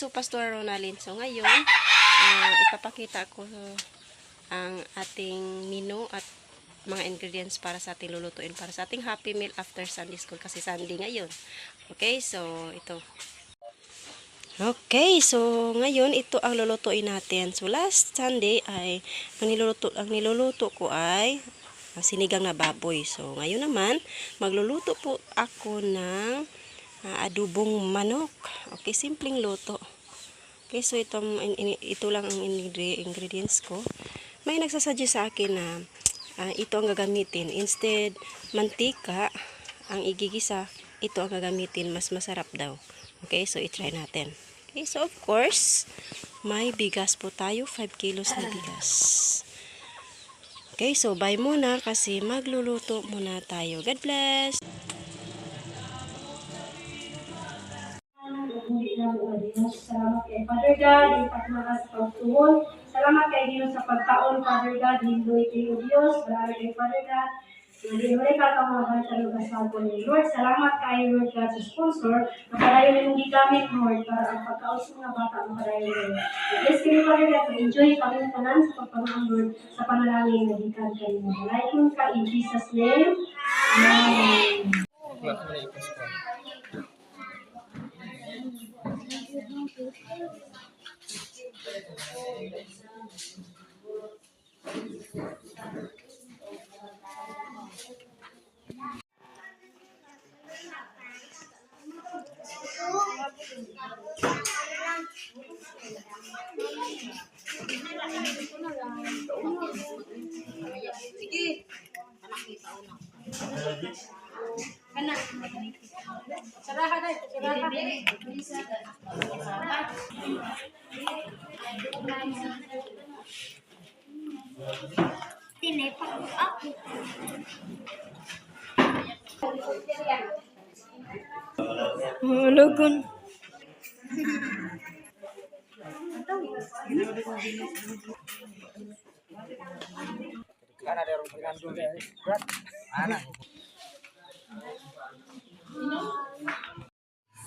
so Pastor Ronalyn. So ngayon, ipapakita ko ang ating menu at mga ingredients para sa ating lulutuin para sa ating Happy Meal after Sunday School kasi Sunday ngayon. Okay, so ito. Okay, so ngayon ito ang lulutuin natin. So last Sunday ay ang niluluto ko ay sinigang na baboy. So ngayon naman magluluto po ako ng adubong manok. Okay, simpleng luto. Okay, so ito lang ang ingredients ko. May nagsasuggest sa akin na ito ang gagamitin. Instead, mantika ang igigisa, ito ang gagamitin. Mas masarap daw. Okay, so i-try natin. Okay, so of course, may bigas po tayo. 5 kilos na bigas. Okay, so bye muna kasi magluluto muna tayo. God bless! Salamat kay Father God, ipagmaka sa pagtuon. Salamat kay Diyos sa pagkaon, Father God, hindoy kayo Diyos. Salamat kay Father God. Hindi ka kamagal sa lugar sa atin ni Lord. Salamat kay Lord God sa sponsor. Makarayo na yung gigamit, Lord, para ang pagkaon sa mga bata makarayo na. Bless kayo, Father God, to enjoy kami tanan sa pagpamahal, Lord, sa panalangin na gikan kayo. Malaking ka in Jesus' name. Amen. Sige. Kana. Saraha dai, saraha. Tinepak ako. Logon. Karena ada orang bilang juga berat. Anak.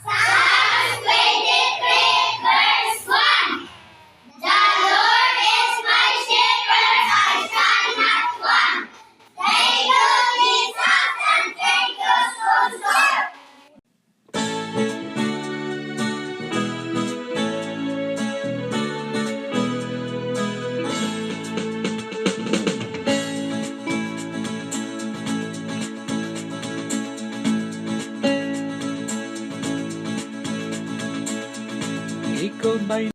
Psalms 23 verse 1. The Lord is my shepherd, I shall not want. They give me soft and tender sponsor. Ikaw ba'y